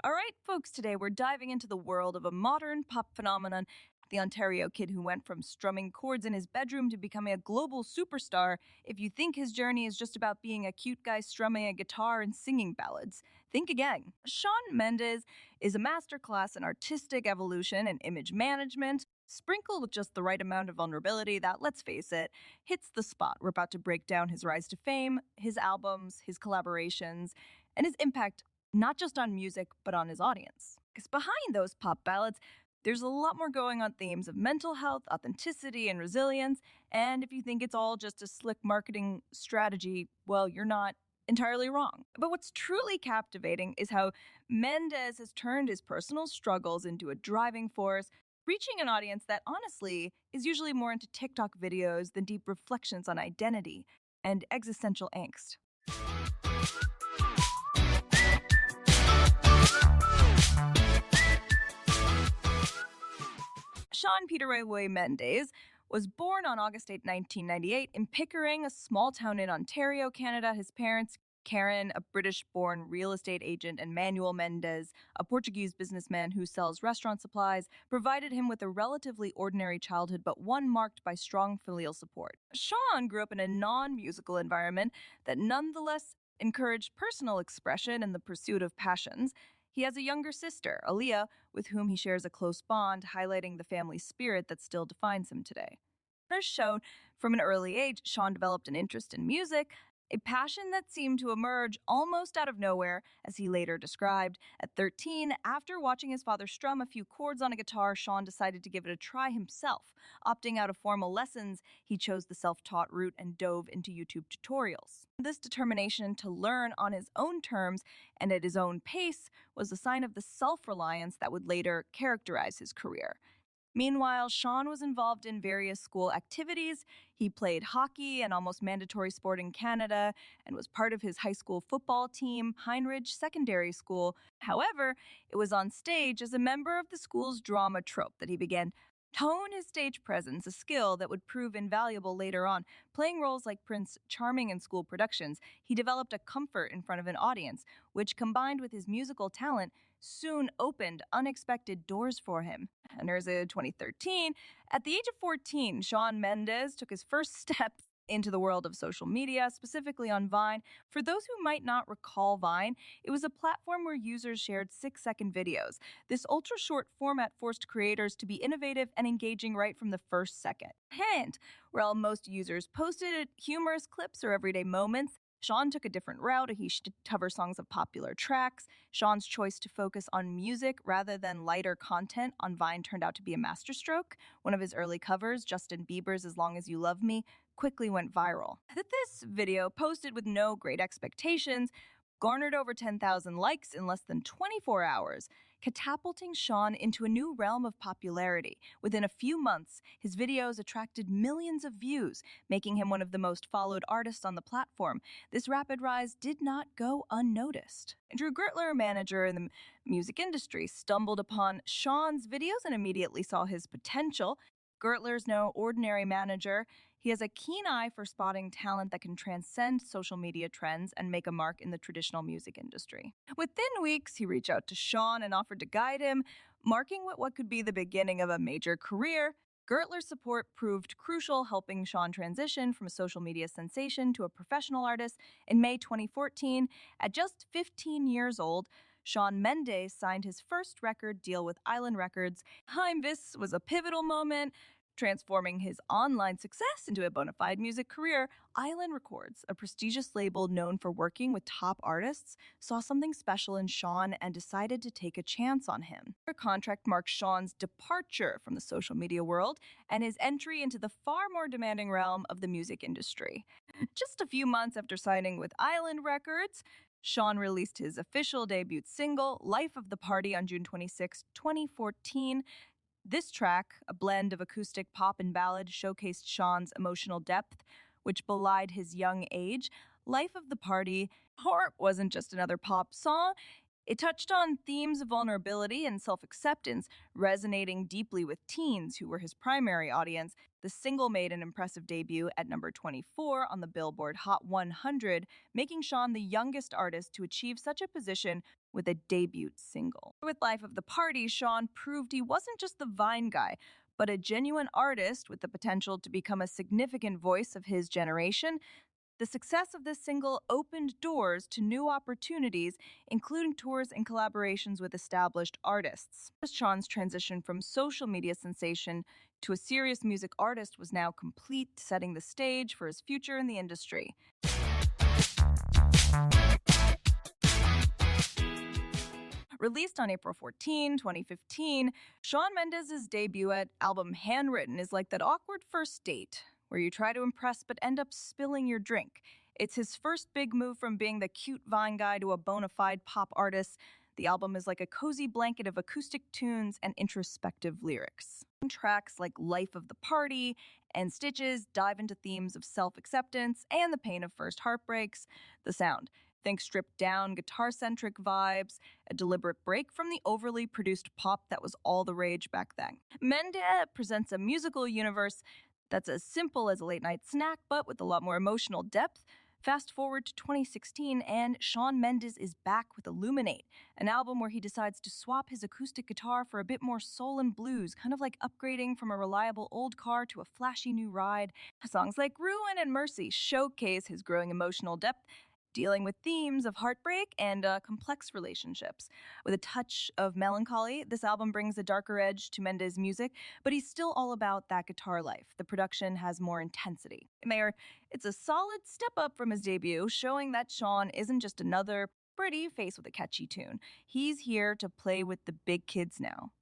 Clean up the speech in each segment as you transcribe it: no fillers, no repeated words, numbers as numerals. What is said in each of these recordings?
All right, folks, today we're diving into the world of a modern pop phenomenon, the Ontario kid who went from strumming chords in his bedroom to becoming a global superstar. If you think his journey is just about being a cute guy strumming a guitar and singing ballads, think again. Shawn Mendes is a masterclass in artistic evolution and image management, sprinkled with just the right amount of vulnerability that, let's face it, hits the spot. We're about to break down his rise to fame, his albums, his collaborations, and his impact not just on music, but on his audience. Because behind those pop ballads, there's a lot more going on themes of mental health, authenticity, and resilience. And if you think it's all just a slick marketing strategy, well, you're not entirely wrong. But what's truly captivating is how Mendes has turned his personal struggles into a driving force, reaching an audience that honestly is usually more into TikTok videos than deep reflections on identity and existential angst. Shawn Peter Roy Mendes was born on August 8, 1998, in Pickering, a small town in Ontario, Canada. His parents, Karen, a British-born real estate agent, and Manuel Mendes, a Portuguese businessman who sells restaurant supplies, provided him with a relatively ordinary childhood, but one marked by strong filial support. Shawn grew up in a non-musical environment that nonetheless encouraged personal expression and the pursuit of passions. He has a younger sister, Aaliyah, with whom he shares a close bond, highlighting the family spirit that still defines him today. As shown, from an early age, Shawn developed an interest in music, a passion that seemed to emerge almost out of nowhere, as he later described. At 13, after watching his father strum a few chords on a guitar, Shawn decided to give it a try himself. Opting out of formal lessons, he chose the self-taught route and dove into YouTube tutorials. This determination to learn on his own terms and at his own pace was a sign of the self-reliance that would later characterize his career. Meanwhile, Shawn was involved in various school activities. He played hockey, an almost mandatory sport in Canada, and was part of his high school football team, Heinrich Secondary School. However, it was on stage as a member of the school's drama troupe that he began to hone his stage presence, a skill that would prove invaluable later on. Playing roles like Prince Charming in school productions, he developed a comfort in front of an audience, which, combined with his musical talent, soon opened unexpected doors for him. And there's a 2013. At the age of 14, Shawn Mendes took his first steps into the world of social media, specifically on Vine. For those who might not recall Vine, it was a platform where users shared 6-second videos. This ultra-short format forced creators to be innovative and engaging right from the first second. And while most users posted humorous clips or everyday moments, Shawn took a different route. He should cover songs of popular tracks. Shawn's choice to focus on music rather than lighter content on Vine turned out to be a masterstroke. One of his early covers, Justin Bieber's As Long As You Love Me, quickly went viral. This video, posted with no great expectations, garnered over 10,000 likes in less than 24 hours, catapulting Shawn into a new realm of popularity. Within a few months, his videos attracted millions of views, making him one of the most followed artists on the platform. This rapid rise did not go unnoticed. Drew Gertler, a manager in the music industry, stumbled upon Shawn's videos and immediately saw his potential. Gertler's no ordinary manager. He has a keen eye for spotting talent that can transcend social media trends and make a mark in the traditional music industry. Within weeks, he reached out to Shawn and offered to guide him, marking what could be the beginning of a major career. Gertler's support proved crucial, helping Shawn transition from a social media sensation to a professional artist. In May 2014, at just 15 years old, Shawn Mendes signed his first record deal with Island Records. This was a pivotal moment, transforming his online success into a bona fide music career. Island Records, a prestigious label known for working with top artists, saw something special in Shawn and decided to take a chance on him. Their contract marked Shawn's departure from the social media world and his entry into the far more demanding realm of the music industry. Just a few months after signing with Island Records, Shawn released his official debut single, Life of the Party, on June 26, 2014. This track, a blend of acoustic pop and ballad, showcased Shawn's emotional depth, which belied his young age. Life of the Party wasn't just another pop song. It touched on themes of vulnerability and self acceptance, resonating deeply with teens who were his primary audience. The single made an impressive debut at number 24 on the Billboard Hot 100, making Shawn the youngest artist to achieve such a position with a debut single. With Life of the Party, Shawn proved he wasn't just the Vine guy, but a genuine artist with the potential to become a significant voice of his generation. The success of this single opened doors to new opportunities, including tours and collaborations with established artists. Shawn's transition from social media sensation to a serious music artist was now complete, setting the stage for his future in the industry. Released on April 14, 2015, Shawn Mendes' debut album Handwritten is like that awkward first date where you try to impress but end up spilling your drink. It's his first big move from being the cute Vine guy to a bona fide pop artist. The album is like a cozy blanket of acoustic tunes and introspective lyrics. Tracks like Life of the Party and Stitches dive into themes of self-acceptance and the pain of first heartbreaks. The sound. Think stripped down, guitar centric vibes, a deliberate break from the overly produced pop that was all the rage back then. Mendes presents a musical universe that's as simple as a late night snack, but with a lot more emotional depth. Fast forward to 2016, and Shawn Mendes is back with Illuminate, an album where he decides to swap his acoustic guitar for a bit more soul and blues, kind of like upgrading from a reliable old car to a flashy new ride. Songs like Ruin and Mercy showcase his growing emotional depth, dealing with themes of heartbreak and complex relationships. With a touch of melancholy, this album brings a darker edge to Mendes' music, but he's still all about that guitar life. The production has more intensity. It's a solid step up from his debut, showing that Shawn isn't just another pretty face with a catchy tune. He's here to play with the big kids now.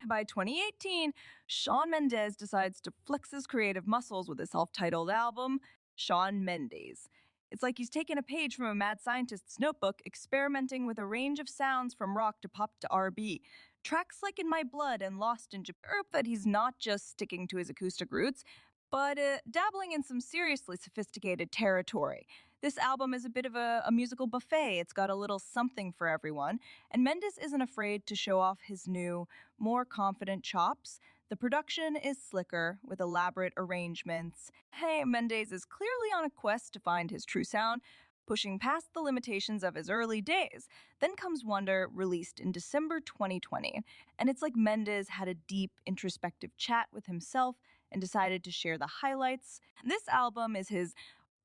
By 2018, Shawn Mendes decides to flex his creative muscles with his self-titled album, Shawn Mendes. It's like he's taken a page from a mad scientist's notebook, experimenting with a range of sounds from rock to pop to R&B. Tracks like In My Blood and Lost in Japan prove that he's not just sticking to his acoustic roots, but dabbling in some seriously sophisticated territory. This album is a bit of a musical buffet. It's got a little something for everyone, and Mendes isn't afraid to show off his new, more confident chops. The production is slicker, with elaborate arrangements. Hey, Mendes is clearly on a quest to find his true sound, pushing past the limitations of his early days. Then comes Wonder, released in December 2020, and it's like Mendes had a deep, introspective chat with himself and decided to share the highlights. This album is his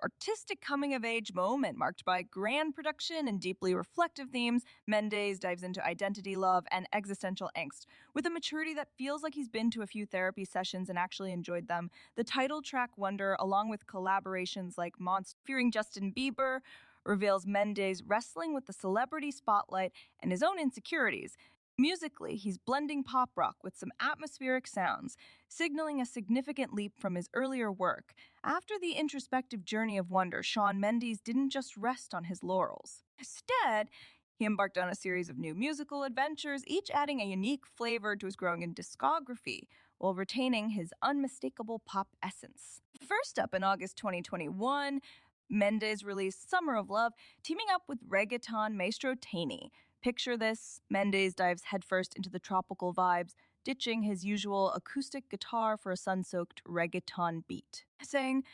artistic coming-of-age moment marked by grand production and deeply reflective themes. Mendes dives into identity, love, and existential angst with a maturity that feels like he's been to a few therapy sessions and actually enjoyed them. The title track Wonder, along with collaborations like Monster featuring Justin Bieber, reveals Mendes wrestling with the celebrity spotlight and his own insecurities. Musically, he's blending pop rock with some atmospheric sounds, signaling a significant leap from his earlier work. After the introspective journey of Wonder, Shawn Mendes didn't just rest on his laurels. Instead, he embarked on a series of new musical adventures, each adding a unique flavor to his growing discography, while retaining his unmistakable pop essence. First up in August 2021, Mendes released Summer of Love, teaming up with reggaeton maestro Taney. Picture this: Mendes dives headfirst into the tropical vibes, ditching his usual acoustic guitar for a sun-soaked reggaeton beat. Saying,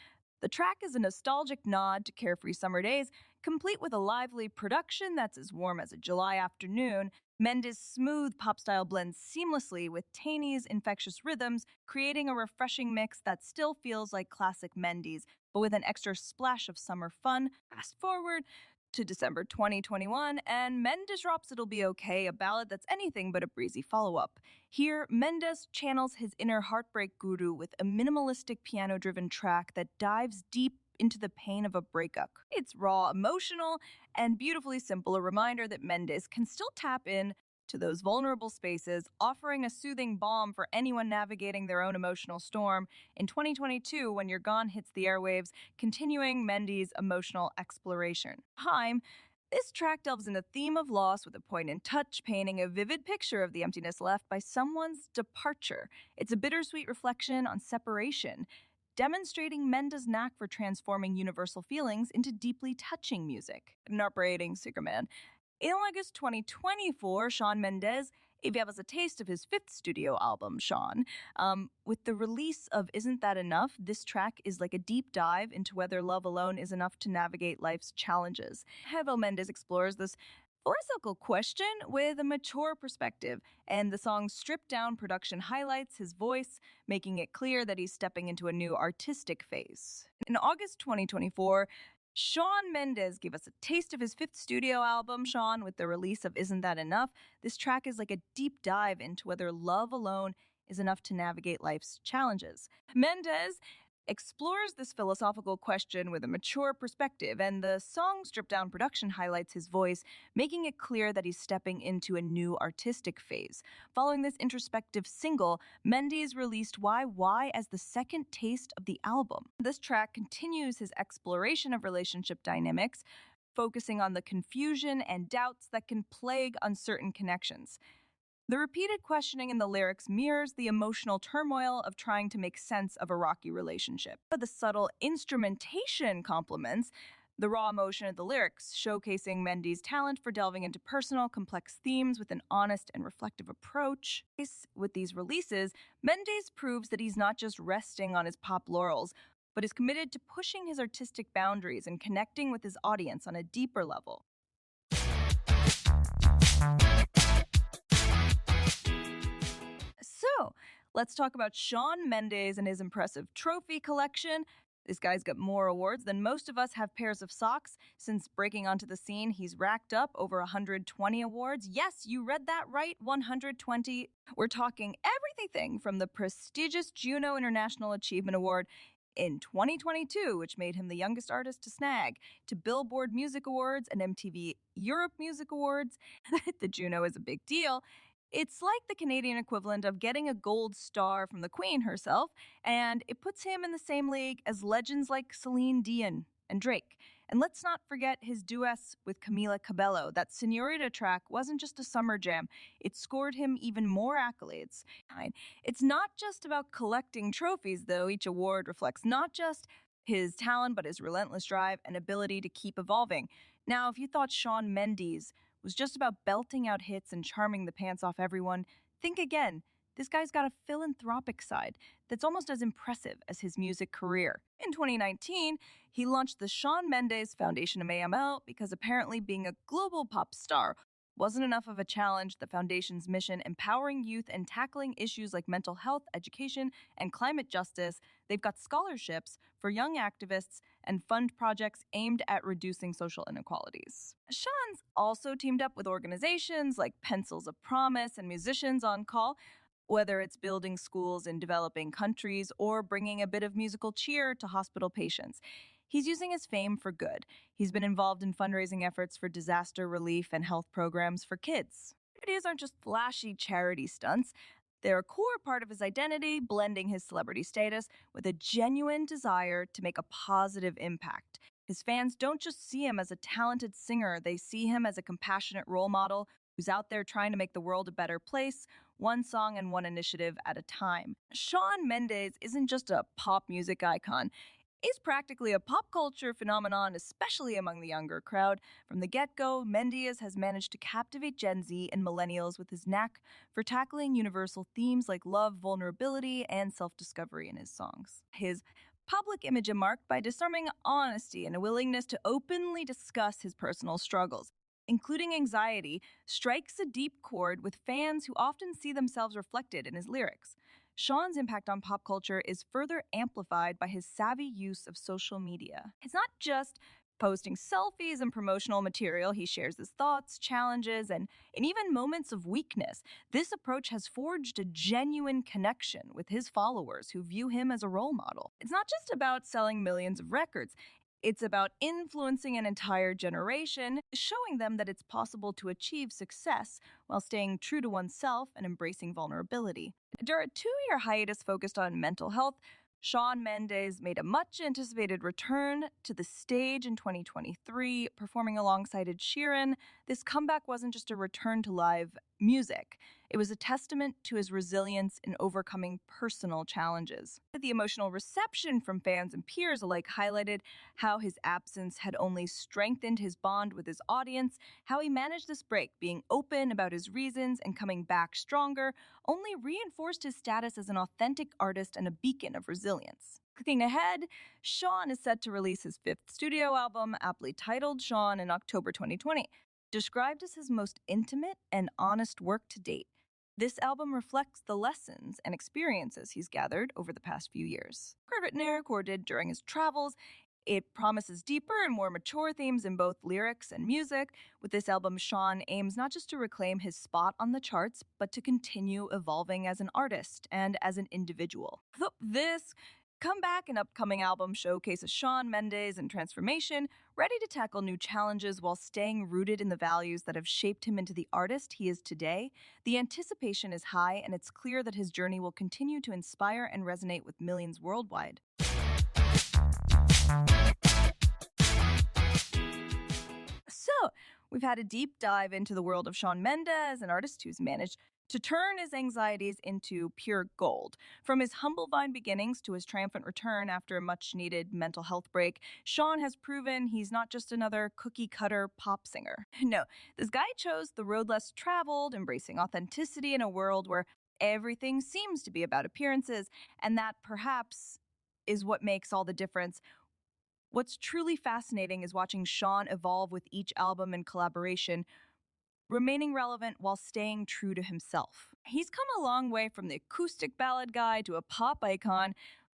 the track is a nostalgic nod to carefree summer days, complete with a lively production that's as warm as a July afternoon. Mendes' smooth pop-style blends seamlessly with Taney's infectious rhythms, creating a refreshing mix that still feels like classic Mendes, but with an extra splash of summer fun. Fast forward to December 2021, and Mendes drops It'll Be Okay, a ballad that's anything but a breezy follow-up. Here, Mendes channels his inner heartbreak guru with a minimalistic piano-driven track that dives deep into the pain of a breakup. It's raw, emotional, and beautifully simple, a reminder that Mendes can still tap in to those vulnerable spaces, offering a soothing balm for anyone navigating their own emotional storm. In 2022, When You're Gone hits the airwaves, continuing Mendes' emotional exploration. This track delves into the theme of loss with a poignant touch, painting a vivid picture of the emptiness left by someone's departure. It's a bittersweet reflection on separation, demonstrating Mendes' knack for transforming universal feelings into deeply touching music. Narrating Superman. In August 2024, Shawn Mendes gave us a taste of his fifth studio album, Shawn. With the release of Isn't That Enough, this track is like a deep dive into whether love alone is enough to navigate life's challenges. Hevel Mendes explores this philosophical question with a mature perspective, and the song's stripped down production highlights his voice, making it clear that he's stepping into a new artistic phase. In August 2024, Shawn Mendes gave us a taste of his fifth studio album, Shawn, with the release of Isn't That Enough. This track is like a deep dive into whether love alone is enough to navigate life's challenges. Mendes explores this philosophical question with a mature perspective, and the song's stripped down production highlights his voice, making it clear that he's stepping into a new artistic phase. Following this introspective single, Mendes released Why as the second taste of the album. This track continues his exploration of relationship dynamics, focusing on the confusion and doubts that can plague uncertain connections. The repeated questioning in the lyrics mirrors the emotional turmoil of trying to make sense of a rocky relationship. But the subtle instrumentation complements the raw emotion of the lyrics, showcasing Mendes' talent for delving into personal, complex themes with an honest and reflective approach. With these releases, Mendes proves that he's not just resting on his pop laurels, but is committed to pushing his artistic boundaries and connecting with his audience on a deeper level. So, let's talk about Shawn Mendes and his impressive trophy collection. This guy's got more awards than most of us have pairs of socks. Since breaking onto the scene, he's racked up over 120 awards. Yes, you read that right, 120. We're talking everything from the prestigious Juno International Achievement Award in 2022, which made him the youngest artist to snag, to Billboard Music Awards and MTV Europe Music Awards. The Juno is a big deal. It's like the Canadian equivalent of getting a gold star from the Queen herself, and it puts him in the same league as legends like Celine Dion and Drake. And let's not forget his duets with Camila Cabello. That Señorita track wasn't just a summer jam, it scored him even more accolades. It's not just about collecting trophies, though. Each award reflects not just his talent, but his relentless drive and ability to keep evolving. Now, if you thought Shawn Mendes was just about belting out hits and charming the pants off everyone, think again. This guy's got a philanthropic side that's almost as impressive as his music career. In 2019, he launched the Shawn Mendes Foundation of AML because apparently being a global pop star wasn't enough of a challenge. The foundation's mission, empowering youth and tackling issues like mental health, education, and climate justice. They've got scholarships for young activists and fund projects aimed at reducing social inequalities. Shawn's also teamed up with organizations like Pencils of Promise and Musicians on Call, whether it's building schools in developing countries or bringing a bit of musical cheer to hospital patients. He's using his fame for good. He's been involved in fundraising efforts for disaster relief and health programs for kids. These aren't just flashy charity stunts. They're a core part of his identity, blending his celebrity status with a genuine desire to make a positive impact. His fans don't just see him as a talented singer, they see him as a compassionate role model who's out there trying to make the world a better place, one song and one initiative at a time. Shawn Mendes isn't just a pop music icon. He's practically a pop culture phenomenon, especially among the younger crowd. From the get-go, Mendes has managed to captivate Gen Z and millennials with his knack for tackling universal themes like love, vulnerability, and self-discovery in his songs. His public image is marked by disarming honesty and a willingness to openly discuss his personal struggles, including anxiety, strikes a deep chord with fans who often see themselves reflected in his lyrics. Shawn's impact on pop culture is further amplified by his savvy use of social media. It's not just posting selfies and promotional material. He shares his thoughts, challenges, and even moments of weakness. This approach has forged a genuine connection with his followers who view him as a role model. It's not just about selling millions of records. It's about influencing an entire generation, showing them that it's possible to achieve success while staying true to oneself and embracing vulnerability. During a 2-year hiatus focused on mental health, Shawn Mendes made a much-anticipated return to the stage in 2023, performing alongside Ed Sheeran. This comeback wasn't just a return to live music. It was a testament to his resilience in overcoming personal challenges. The emotional reception from fans and peers alike highlighted how his absence had only strengthened his bond with his audience, how he managed this break, being open about his reasons and coming back stronger, only reinforced his status as an authentic artist and a beacon of resilience. Looking ahead, Shawn is set to release his fifth studio album, aptly titled Shawn, in October 2020. Described as his most intimate and honest work to date, this album reflects the lessons and experiences he's gathered over the past few years. Written and recorded during his travels, it promises deeper and more mature themes in both lyrics and music. With this album, Shawn aims not just to reclaim his spot on the charts, but to continue evolving as an artist and as an individual. This comeback and upcoming album showcases Shawn Mendes and transformation, ready to tackle new challenges while staying rooted in the values that have shaped him into the artist he is today. The anticipation is high, and it's clear that his journey will continue to inspire and resonate with millions worldwide. So, we've had a deep dive into the world of Shawn Mendes, an artist who's managed to turn his anxieties into pure gold. From his humble Vine beginnings to his triumphant return after a much-needed mental health break, Shawn has proven he's not just another cookie-cutter pop singer. No, this guy chose the road less traveled, embracing authenticity in a world where everything seems to be about appearances, and that perhaps is what makes all the difference. What's truly fascinating is watching Shawn evolve with each album and collaboration, remaining relevant while staying true to himself. He's come a long way from the acoustic ballad guy to a pop icon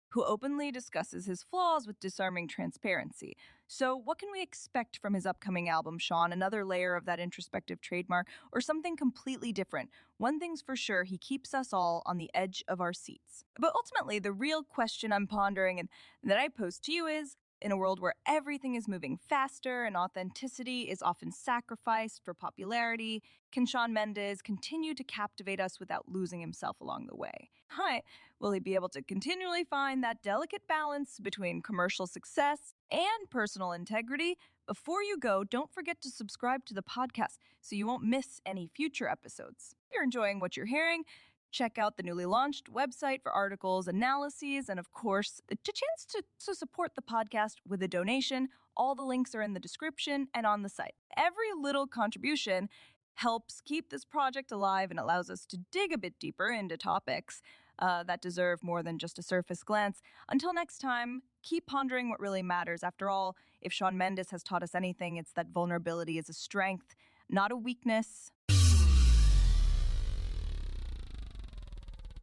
who openly discusses his flaws with disarming transparency. So, what can we expect from his upcoming album, Shawn? Another layer of that introspective trademark, or something completely different? One thing's for sure, he keeps us all on the edge of our seats. But ultimately, the real question I'm pondering and that I pose to you is, in a world where everything is moving faster and authenticity is often sacrificed for popularity, can Shawn Mendes continue to captivate us without losing himself along the way? Hi, will he be able to continually find that delicate balance between commercial success and personal integrity? Before you go, don't forget to subscribe to the podcast so you won't miss any future episodes. If you're enjoying what you're hearing, check out the newly launched website for articles, analyses, and of course, a chance to support the podcast with a donation. All the links are in the description and on the site. Every little contribution helps keep this project alive and allows us to dig a bit deeper into topics that deserve more than just a surface glance. Until next time, keep pondering what really matters. After all, if Shawn Mendes has taught us anything, it's that vulnerability is a strength, not a weakness.